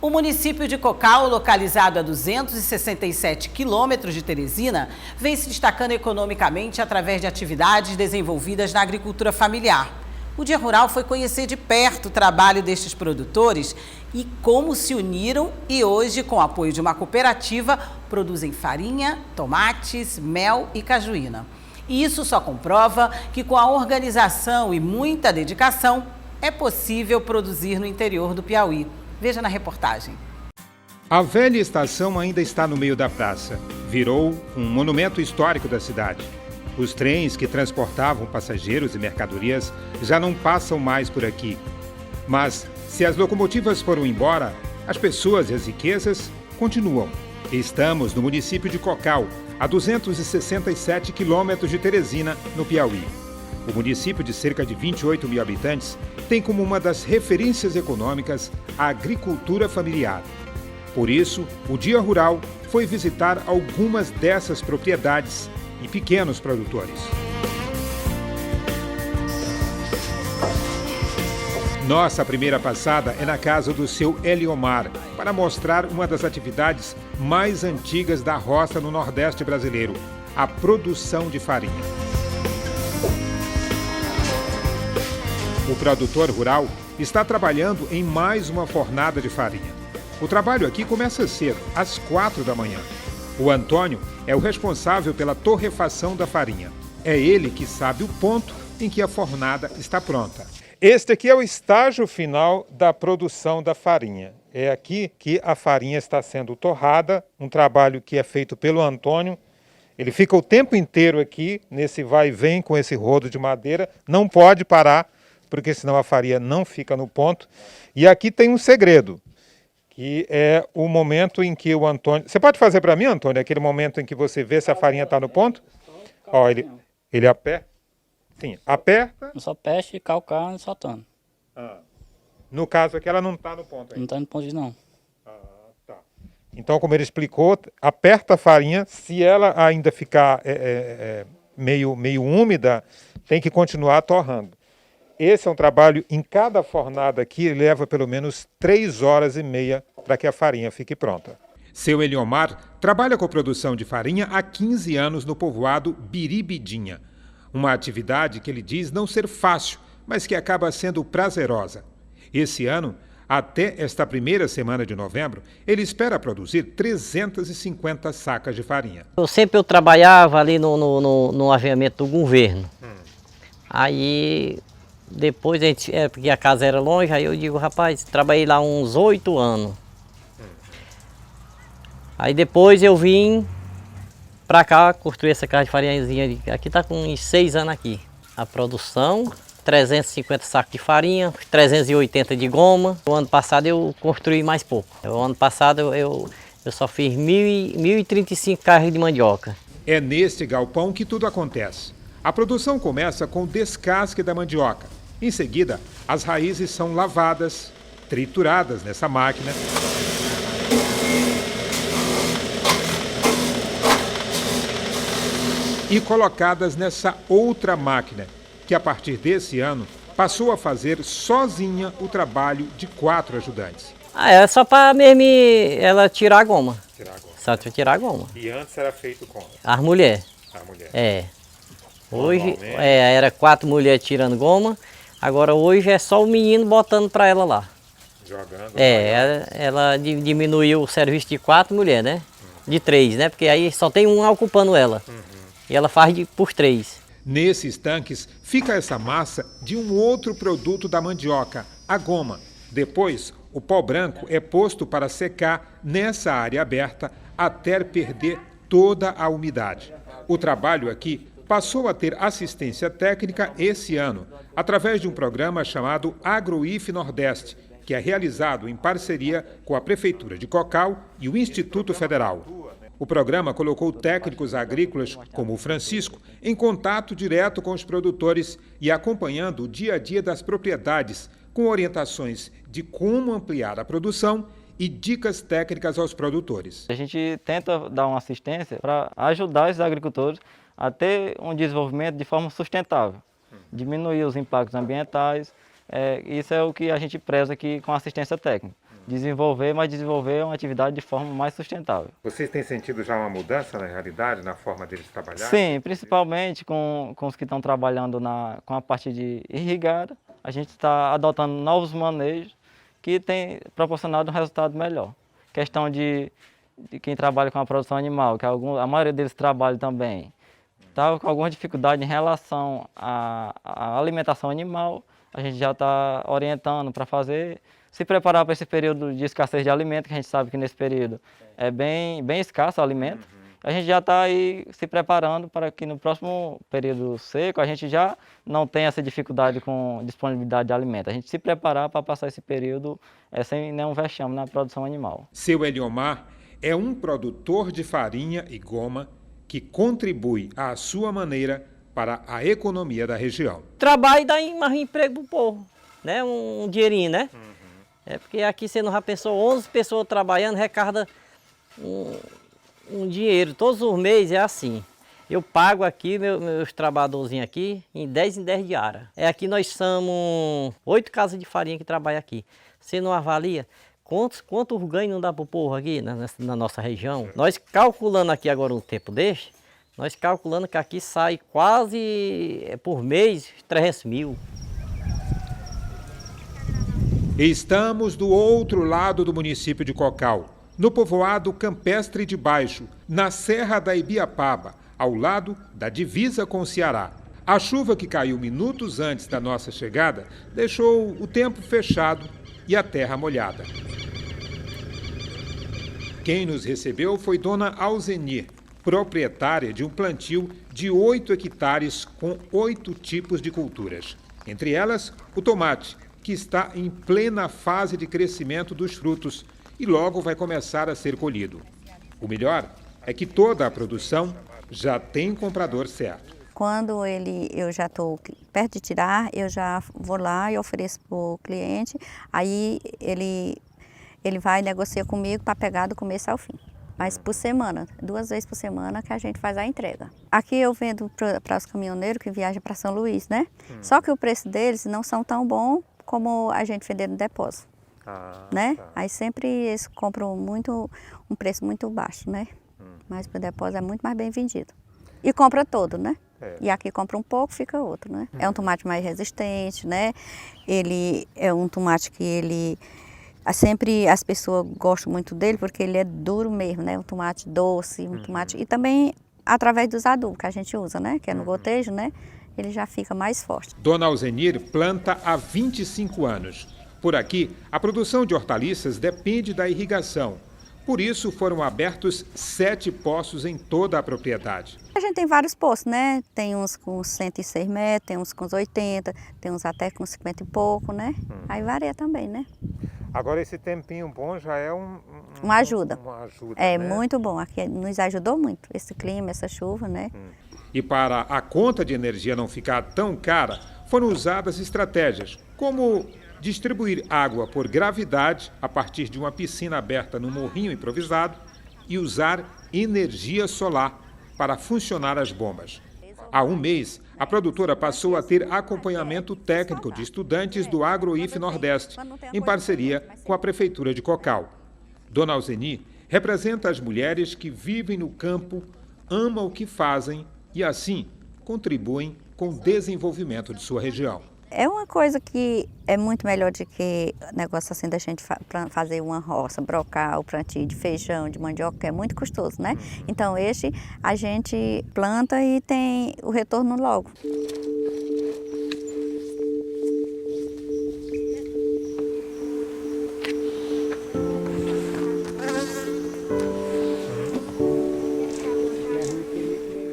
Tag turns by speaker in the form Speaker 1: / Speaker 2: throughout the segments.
Speaker 1: O município de Cocal, localizado a 267 quilômetros de Teresina, vem se destacando economicamente através de atividades desenvolvidas na agricultura familiar. O Dia Rural foi conhecer de perto o trabalho destes produtores e como se uniram e hoje, com o apoio de uma cooperativa, produzem farinha, tomates, mel e cajuína. E isso só comprova que com a organização e muita dedicação é possível produzir no interior do Piauí. Veja na reportagem.
Speaker 2: A velha estação ainda está no meio da praça. Virou um monumento histórico da cidade. Os trens que transportavam passageiros e mercadorias já não passam mais por aqui. Mas, se as locomotivas foram embora, as pessoas e as riquezas continuam. Estamos no município de Cocal, a 267 quilômetros de Teresina, no Piauí. O município de cerca de 28 mil habitantes tem como uma das referências econômicas a agricultura familiar. Por isso, o Dia Rural foi visitar algumas dessas propriedades e pequenos produtores. Nossa primeira passada é na casa do seu Eliomar, para mostrar uma das atividades mais antigas da roça no Nordeste brasileiro, a produção de farinha. O produtor rural está trabalhando em mais uma fornada de farinha. O trabalho aqui começa cedo, às 4 da manhã. O Antônio é o responsável pela torrefação da farinha. É ele que sabe o ponto em que a fornada está pronta. Este aqui é o estágio final da produção da farinha. É aqui que a farinha está sendo torrada, um trabalho que é feito pelo Antônio. Ele fica o tempo inteiro aqui, nesse vai e vem com esse rodo de madeira, não pode parar, porque senão a farinha não fica no ponto. E aqui tem um segredo, que é o momento em que o Antônio... Você pode fazer para mim, Antônio, aquele momento em que você vê se a farinha está no ponto? Ó, ele aperta. Sim, aperta.
Speaker 3: Só peste, calcar e soltando.
Speaker 2: No caso aqui ela não está no ponto ainda.
Speaker 3: Não está no ponto não.
Speaker 2: Tá. Então, como ele explicou, aperta a farinha, se ela ainda ficar meio úmida, tem que continuar torrando. Esse é um trabalho, em cada fornada aqui, leva pelo menos 3 horas e meia para que a farinha fique pronta. Seu Eliomar trabalha com a produção de farinha há 15 anos no povoado Biribidinha. Uma atividade que ele diz não ser fácil, mas que acaba sendo prazerosa. Esse ano, até esta primeira semana de novembro, ele espera produzir 350 sacas de farinha.
Speaker 4: Eu trabalhava ali no aviamento do governo. Aí... Depois, porque a casa era longe, aí eu digo, rapaz, trabalhei lá uns 8 anos. Aí depois eu vim pra cá, construir essa casa de farinhazinha. Aqui tá com uns 6 anos aqui. A produção, 350 sacos de farinha, 380 de goma. O ano passado eu construí mais pouco. O ano passado eu só fiz 1.035 carros de mandioca.
Speaker 2: É neste galpão que tudo acontece. A produção começa com o descasque da mandioca. Em seguida, as raízes são lavadas, trituradas nessa máquina. E colocadas nessa outra máquina, que a partir desse ano passou a fazer sozinha o trabalho de 4 ajudantes.
Speaker 4: É só para mesmo ela tirar a goma. Só para tirar a goma.
Speaker 2: E antes era feito como?
Speaker 4: As mulheres.
Speaker 2: A mulher.
Speaker 4: É. Hoje era 4 mulheres tirando goma, agora hoje é só o menino botando para ela lá.
Speaker 2: Jogando.
Speaker 4: Ela diminuiu o serviço de 4 mulheres, né? De 3, né? Porque aí só tem um ocupando ela. E ela faz por 3.
Speaker 2: Nesses tanques fica essa massa de um outro produto da mandioca, a goma. Depois, o pó branco é posto para secar nessa área aberta até perder toda a umidade. O trabalho aqui passou a ter assistência técnica esse ano, através de um programa chamado AgroIF Nordeste, que é realizado em parceria com a Prefeitura de Cocal e o Instituto Federal. O programa colocou técnicos agrícolas, como o Francisco, em contato direto com os produtores e acompanhando o dia a dia das propriedades, com orientações de como ampliar a produção e dicas técnicas aos produtores.
Speaker 5: A gente tenta dar uma assistência para ajudar os agricultores a ter um desenvolvimento de forma sustentável, diminuir os impactos ambientais. Isso é o que a gente preza aqui com assistência técnica. desenvolver, mas desenvolver uma atividade de forma mais sustentável.
Speaker 2: Vocês têm sentido já uma mudança na realidade, na forma deles trabalhar?
Speaker 5: Sim, principalmente com os que estão trabalhando com a parte de irrigada, a gente está adotando novos manejos que têm proporcionado um resultado melhor. Questão de quem trabalha com a produção animal, que a maioria deles trabalha também, está com alguma dificuldade em relação à alimentação animal, a gente já está orientando para se preparar para esse período de escassez de alimento, que a gente sabe que nesse período é bem escasso o alimento. A gente já está aí se preparando para que no próximo período seco a gente já não tenha essa dificuldade com disponibilidade de alimento. A gente se preparar para passar esse período sem nenhum vexame na produção animal.
Speaker 2: Seu Eliomar é um produtor de farinha e goma que contribui à sua maneira para a economia da região.
Speaker 4: Trabalho e dá mais emprego pro povo, né? Um dinheirinho, né? É porque aqui você não já pensou, 11 pessoas trabalhando, recarga um dinheiro. Todos os meses é assim. Eu pago aqui, meus trabalhadorzinhos aqui, em 10 diárias. Aqui nós somos 8 casas de farinha que trabalham aqui. Você não avalia quanto ganho não dá pro povo aqui na nossa região? Nós calculando aqui agora um tempo deste, nós calculando que aqui sai quase por mês 300 mil.
Speaker 2: Estamos do outro lado do município de Cocal, no povoado Campestre de Baixo, na Serra da Ibiapaba, ao lado da divisa com o Ceará. A chuva que caiu minutos antes da nossa chegada deixou o tempo fechado e a terra molhada. Quem nos recebeu foi Dona Alzenir, proprietária de um plantio de 8 hectares com 8 tipos de culturas. Entre elas, o tomate, que está em plena fase de crescimento dos frutos e logo vai começar a ser colhido. O melhor é que toda a produção já tem comprador certo.
Speaker 6: Quando eu já estou perto de tirar, eu já vou lá e ofereço para o cliente, aí ele vai e negocia comigo para pegar do começo ao fim. Mas por semana, 2 vezes por semana que a gente faz a entrega. Aqui eu vendo para os caminhoneiros que viajam para São Luís, né? Só que o preço deles não são tão bom como a gente vender no depósito, né? Tá. Aí sempre eles compram um preço muito baixo, né? Mas para o depósito é muito mais bem vendido. E compra todo, né? E aqui compra um pouco, fica outro, né? É um tomate mais resistente, né? Ele é um tomate que sempre as pessoas gostam muito dele porque ele é duro mesmo, né? Um tomate doce, um tomate... E também através dos adubos que a gente usa, né? Que é no gotejo, né? Ele já fica mais forte.
Speaker 2: Dona Alzenir planta há 25 anos. Por aqui, a produção de hortaliças depende da irrigação. Por isso, foram abertos 7 poços em toda a propriedade.
Speaker 6: A gente tem vários poços, né? Tem uns com 106 metros, tem uns com 80, tem uns até com 50 e pouco, né? Aí varia também, né?
Speaker 2: Agora, esse tempinho bom já é
Speaker 6: uma ajuda.
Speaker 2: É,
Speaker 6: né? Muito bom. Aqui nos ajudou muito, esse clima, essa chuva, né?
Speaker 2: E para a conta de energia não ficar tão cara, foram usadas estratégias, como distribuir água por gravidade a partir de uma piscina aberta no morrinho improvisado e usar energia solar para funcionar as bombas. Há um mês, a produtora passou a ter acompanhamento técnico de estudantes do AgroIF Nordeste, em parceria com a Prefeitura de Cocal. Dona Alzenir representa as mulheres que vivem no campo, amam o que fazem e, assim, contribuem com o desenvolvimento de sua região.
Speaker 6: É uma coisa que é muito melhor do que negócio assim da gente fazer uma roça, brocar o plantio de feijão, de mandioca, que é muito custoso, né? Então a gente planta e tem o retorno logo.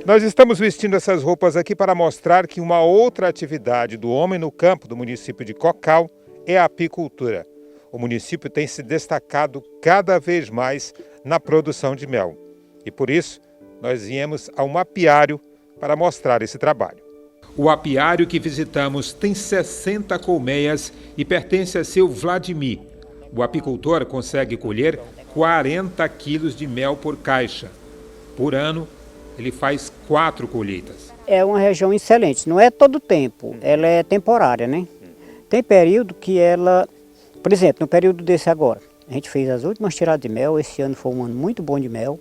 Speaker 2: Nós estamos vestindo essas roupas aqui para mostrar que uma outra atividade do homem no campo do município de Cocal é a apicultura. O município tem se destacado cada vez mais na produção de mel. E por isso, nós viemos a um apiário para mostrar esse trabalho. O apiário que visitamos tem 60 colmeias e pertence a seu Vladimir. O apicultor consegue colher 40 quilos de mel por caixa. Por ano, ele faz 4 colheitas.
Speaker 7: É uma região excelente, não é todo o tempo, ela é temporária, né? Tem período que ela, por exemplo, no período desse agora, A gente fez as últimas tiradas de mel, esse ano foi um ano muito bom de mel,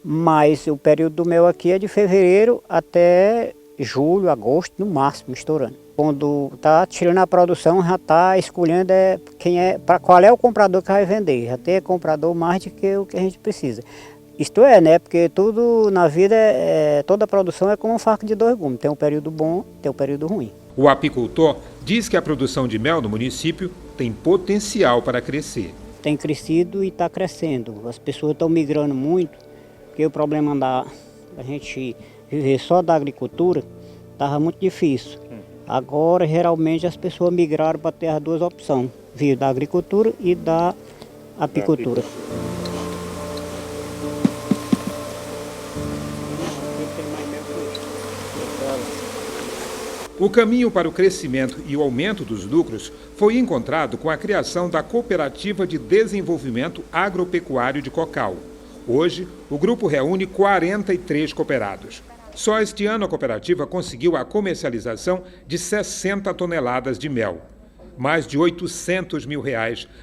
Speaker 7: mas o período do mel aqui é de fevereiro até julho, agosto, no máximo, estourando. Quando está tirando a produção, já está escolhendo para qual é o comprador que vai vender. Já tem comprador mais do que o que a gente precisa. Isto é, né? Porque tudo na vida, toda produção é como um faca de dois gumes. Tem um período bom, tem um período ruim.
Speaker 2: O apicultor diz que a produção de mel no município tem potencial para crescer.
Speaker 7: Tem crescido e está crescendo. As pessoas estão migrando muito, porque o problema da gente viver só da agricultura estava muito difícil. Agora, geralmente, as pessoas migraram para ter as duas opções, vir da agricultura e da apicultura.
Speaker 2: O caminho para o crescimento e o aumento dos lucros foi encontrado com a criação da Cooperativa de Desenvolvimento Agropecuário de Cocal. Hoje, o grupo reúne 43 cooperados. Só este ano a cooperativa conseguiu a comercialização de 60 toneladas de mel. Mais de R$800 mil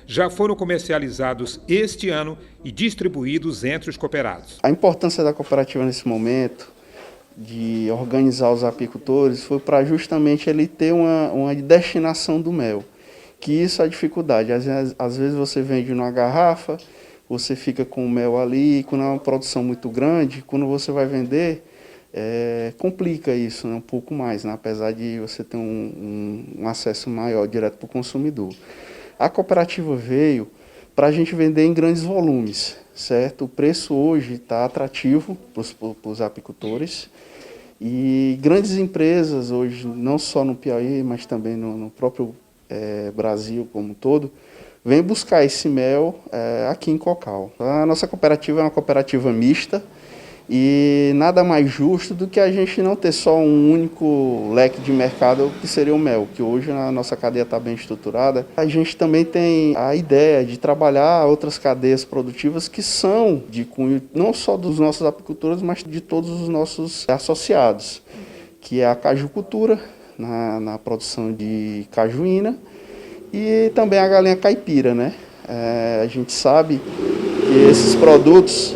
Speaker 2: já foram comercializados este ano e distribuídos entre os cooperados.
Speaker 8: A importância da cooperativa nesse momento de organizar os apicultores foi para justamente ele ter uma destinação do mel, que isso é a dificuldade. Às vezes você vende numa garrafa, você fica com o mel ali, quando é uma produção muito grande, quando você vai vender, complica isso, né, um pouco mais, né, apesar de você ter um acesso maior direto para o consumidor. A cooperativa veio para a gente vender em grandes volumes, certo? O preço hoje está atrativo para os apicultores e grandes empresas hoje, não só no Piauí, mas também no próprio Brasil como um todo, vêm buscar esse mel aqui em Cocal. A nossa cooperativa é uma cooperativa mista e nada mais justo do que a gente não ter só um único leque de mercado que seria o mel, que hoje a nossa cadeia está bem estruturada. A gente também tem a ideia de trabalhar outras cadeias produtivas que são de cunho não só dos nossos apicultores, mas de todos os nossos associados, que é a cajucultura, na produção de cajuína, e também a galinha caipira, né? A gente sabe que esses produtos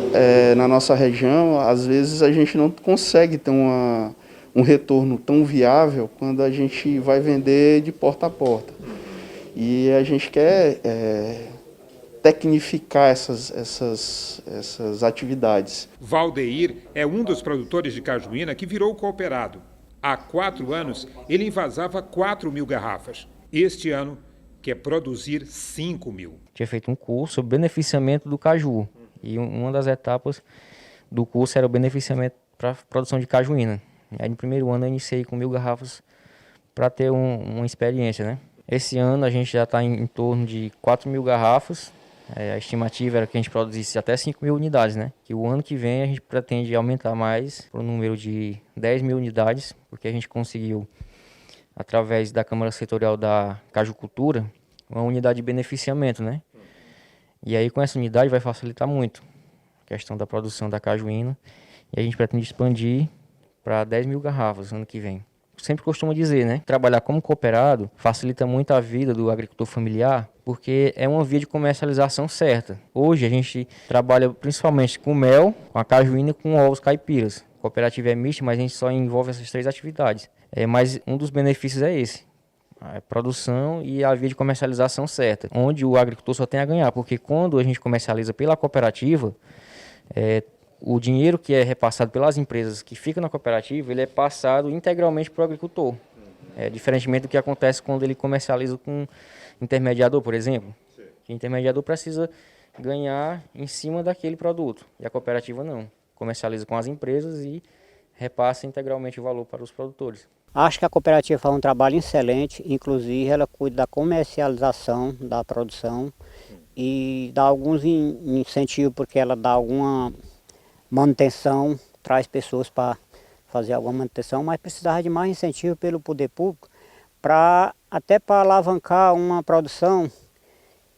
Speaker 8: na nossa região, às vezes a gente não consegue ter um retorno tão viável quando a gente vai vender de porta a porta. E a gente quer tecnificar essas atividades.
Speaker 2: Valdeir é um dos produtores de cajuína que virou cooperado. Há 4 anos, ele envasava 4.000 garrafas. Este ano, quer produzir 5.000.
Speaker 9: Tinha feito um curso sobre beneficiamento do caju. E uma das etapas do curso era o beneficiamento para a produção de cajuína. Aí no primeiro ano eu iniciei com 1.000 garrafas para ter uma experiência, né? Esse ano a gente já está em torno de 4.000 garrafas. A estimativa era que a gente produzisse até 5.000 unidades, né? Que o ano que vem a gente pretende aumentar mais para o número de 10.000 unidades, porque a gente conseguiu, através da Câmara Setorial da Cajucultura, uma unidade de beneficiamento, né? E aí com essa unidade vai facilitar muito a questão da produção da cajuína e a gente pretende expandir para 10.000 garrafas ano que vem. Sempre costumo dizer, né? Trabalhar como cooperado facilita muito a vida do agricultor familiar, porque é uma via de comercialização certa. Hoje a gente trabalha principalmente com mel, com a cajuína e com ovos caipiras. A cooperativa é mista, mas a gente só envolve essas 3 atividades. Mas um dos benefícios é esse, a produção e a via de comercialização certa, onde o agricultor só tem a ganhar, porque quando a gente comercializa pela cooperativa, o dinheiro que é repassado pelas empresas que ficam na cooperativa, ele é passado integralmente para o agricultor. Diferentemente do que acontece quando ele comercializa com intermediador, por exemplo. O intermediador precisa ganhar em cima daquele produto, e a cooperativa não. Comercializa com as empresas e repassa integralmente o valor para os produtores.
Speaker 7: Acho que a cooperativa faz um trabalho excelente, inclusive ela cuida da comercialização da produção e dá alguns incentivos, porque ela dá alguma manutenção, traz pessoas para fazer alguma manutenção, mas precisava de mais incentivo pelo poder público, até para alavancar uma produção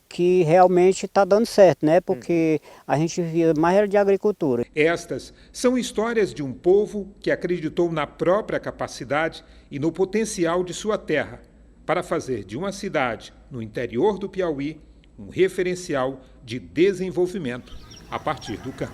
Speaker 7: que realmente está dando certo, né? Porque a gente via mais era de agricultura.
Speaker 2: Estas são histórias de um povo que acreditou na própria capacidade e no potencial de sua terra para fazer de uma cidade no interior do Piauí um referencial de desenvolvimento a partir do campo.